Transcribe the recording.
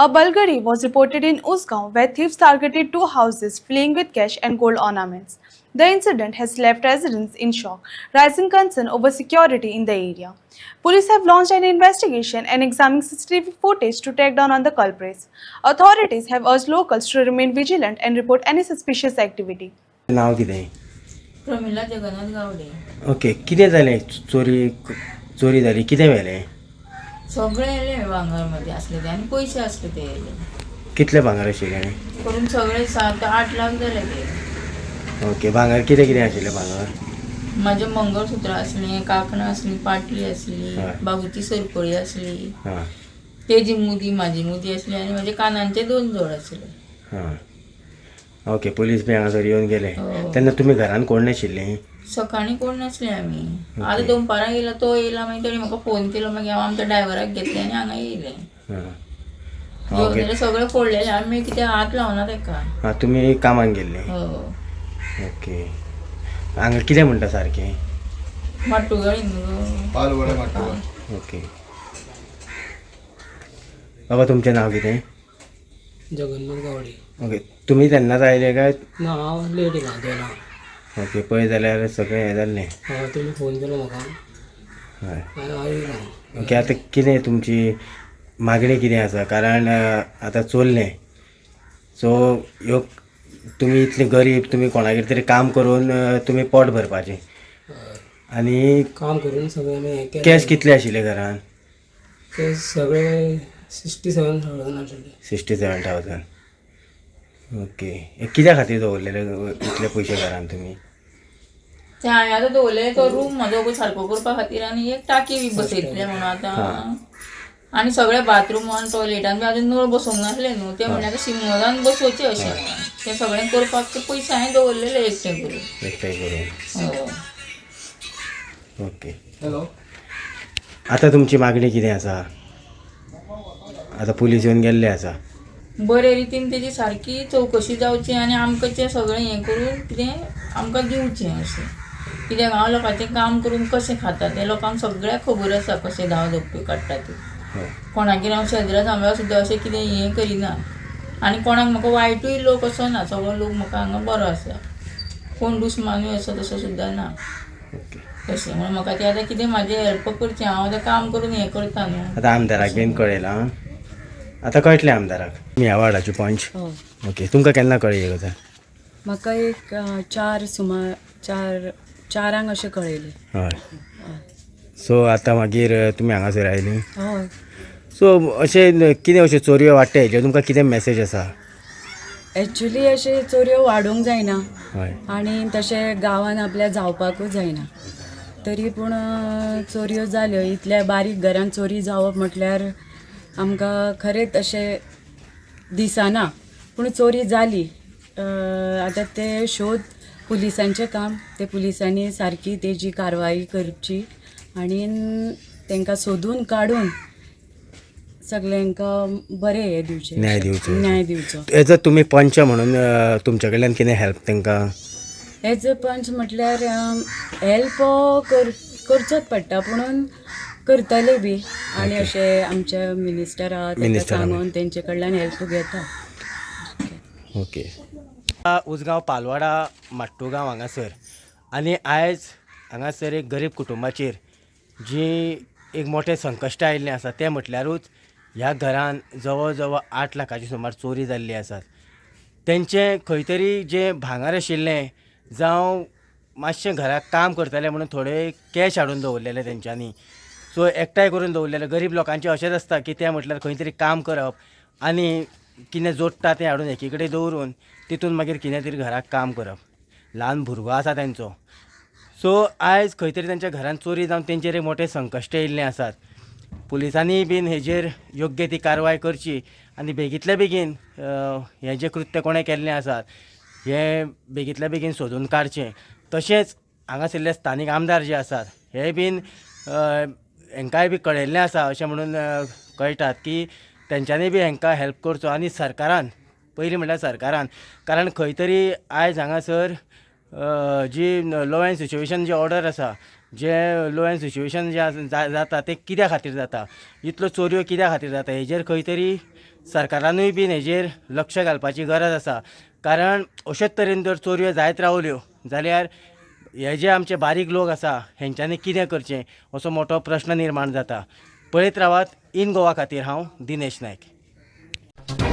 A Bulgari was reported in Uzgaon where thieves targeted two houses, fleeing with cash and gold ornaments. The incident has left residents in shock, raising concern over security in the area. Police have launched an investigation and examining CCTV footage to track down on the culprits. Authorities have urged locals to remain vigilant and report any suspicious activity. नाव कितें? Pramila Jagannath Gawade. Okay. कितें जालें? चोरी जाली. कितें व्हेलें? सगळे येले भांगरमध्ये असले ते आणि पैसे असले ते येले कितले भांगर आशिल्लें? करून सगळे 7-8 लाख झाले ते. ओके. भांगर कितें आशिल्लें भांगर? माझे मंगळसूत्र असले, काकणं असली, पाटली असली, हय. बाबूची सरपळी असली, हां तेजी मुदी माझी मुदी असली आणि माझे कानांचे 2 जोड असले. हां. ओके. पुलीस बी हांगासर येवन गेले. हो. तेन्ना तुमी घरान कोण नाशिल्लीं? सकाळी कोण नसले आम्ही. आता दनपारां येयला तो येयला मागीर तेणी म्हाका फोन केलो मागीर हांव आमच्या ड्रायव्हराक घेतले आनी हांगा येयले. हां. येवन ओके. जाल्यार सगळे फोडलेले आमी कितें हात लावना तेका. हां तुमी कामाक गेल्ले. हो ओके. हांगा कितें म्हणटा सारकें? माट्टूगळी न्हू. पालवडे माटोवर. ओके. बाबा तुमचें नांव कितें? जगन्नाथ गावडे. ओके. तुमी तेन्नाच आयले काय? ना हांव लेट येयला दोना. ओके. पळय जाल्यार सगळें हें जाल्लें. हय तुमी फोन केलो म्हाका हय. हांव येयला. ओके. आतां कितें तुमची मागणी कितें आसा? कारण आतां चोरलें सो ह्यो तुमी इतले गरीब तुमी कोणागेर तरी काम करून तुमी पोट भरपाचें आनी काम करून सगळे आमी हें केलें. कॅश कितले आशिल्ले घरान? ते सगळे 67,000 आशिल्ले. 67,000. ओके. हे कित्या खातीर दवरलेले इतले पयशे घरान तुमी? ते हांवें आतां दवरले तो रूम म्हाजो सारको करपा खातीर आनी एक टाकी बी बसयतले म्हणून आतां. आनी सगळे बाथरुमान टॉयलेटान बी आजून नळ बसोवंक नासले न्हू ते म्हणजे आतां शिमोलान बसोवचे अशें ते सगळें करपाक ते पयशे हांवें दवरलेले एकटे करून. एकठांय करून. हो. ओके. हॅलो. आतां तुमची मागणी कितें आसा? आतां पुलीस येवन गेल्ले आसा. बरे रितीन तेजी सारकी चवकशी जावची आनी आमकां तें सगळें हें करून कितें आमकां दिवचें अशें. कित्याक हांव लोकांचें काम करून कशें खाता तें लोकांक सगळ्याक खबर आसा कशें धांव धोपी काडटा ती. कोणागेर हांव शेजरा जांब्या सुद्दां अशें कितें हें करिना आनी कोणाक म्हाका वायटूय लोक असो ना. सगळो लोक म्हाका हांगा बरो आसा. कोण दुस्मानूय असो तसो सुद्दां ना. ओके. तशें म्हणून म्हाका तें आतां कितें म्हाजें हेल्प करचें हांव आतां काम करून हें करता न्हू. आतां आमदाराक बीन कळयलां. आतां कळटलें आमदाराक. तुमी ह्या वार्डाचे पंच. ओके. तुमकां केन्ना कळ्ळी ही गजाल? म्हाका एक 4 अशें कळयलें. हय. सो आतां मागीर तुमी हांगासर आयलीं. हय. सो अशें कितें अश्यो चोरयो वाडटा हेजेर तुमकां कितें मॅसेज आसा? एक्चुली अशे चोरयो वाडूंक जायना हय. आनी तशें गांवान आपल्या जावपाकूच जायना. तरी पूण चोरयो जाल्यो इतल्या बारीक घरान चोरी जावप म्हटल्यार आमकां खरेंच अशें दिसना. पूण चोरी जाली. आतां ते शोध पुलिसांचें काम. ते पुलिसांनी सारकी तेजी कारवाई करची आनी तांकां सोदून काडून सगळ्यांक बरें हें दिवचें. न्याय दिवचो. न्याय दिवचो. एज तुमी पंच म्हणून तुमचे कडल्यान कितें हेल्प तांकां? एज अ पंच म्हटल्यार हेल्प करचोच पडटा पूण करतले बी आनी अशें आमच्या मिनिस्टर आहा ताका सांगून तेंचे कडल्यान हेल्प घेता. ओके. उजगांव पालवाडा माट्टूगांव हांगासर आनी आयज हांगासर एक गरीब कुटुंबाचेर जी एक मोठें संकश्ट आयिल्लें आसा तें म्हटल्यारूच ह्या घरान जवळ जवळ 8 लाखाची सुमार चोरी जाल्ली आसात. तेंचें खंय तरी जें भांगर आशिल्लें जावं मातशें घराक काम करताले म्हणून थोडे कॅश हाडून दवरलेले तेंच्यांनी. सो एकठांय करून दवरलेले. गरीब लोकांचें अशेंच आसता की तें म्हटल्यार खंय तरी काम करप आनी कितें जोडटा तें हाडून एकी कडेन दवरून तितून मागीर कितें तरी घराक काम करप. ल्हान भुरगो आसा तेंचो. सो आयज खंय तरी तेंच्या घरान चोरी जावन तेंचेर एक मोठें संकश्ट येयल्लें आसात. पुलिसांनी बीन हेजेर योग्य ती कारवाय करची आनी बेगींतल्या बेगीन हें जें कृत्य कोणें केल्लें आसात हें बेगींतल्या बेगीन सोदून काडचें. तशेंच हांगासरले स्थानीक आमदार जे आसात हे बीन हेंकांय बी कळयल्लें आसा अशें म्हणून कळटात की तेंच्यांनी बी हेंकां हेल्प करचो आनी सरकारान पयलीं म्हणल्यार सरकारान कारण खंय तरी आयज हांगासर जी लॉ एंड सिच्युएशन जी ऑर्डर आसा जे लॉ एंड सिच्युएशन जे जाता ते कित्या खातीर जाता इतल्यो चोरयो कित्या खातीर जाता हेजेर खंय तरी सरकारानूय बीन हेजेर लक्ष घालपाची गरज आसा. कारण अशेच तरेन जर चोरयो जायत रावल्यो जाल्यार हे जे आमचे बारीक लोक आसा हेंच्यांनी कितें करचें असो मोठो प्रश्न निर्माण जाता. पळयत रावात इन गोवा खातीर हांव दिनेश नायक.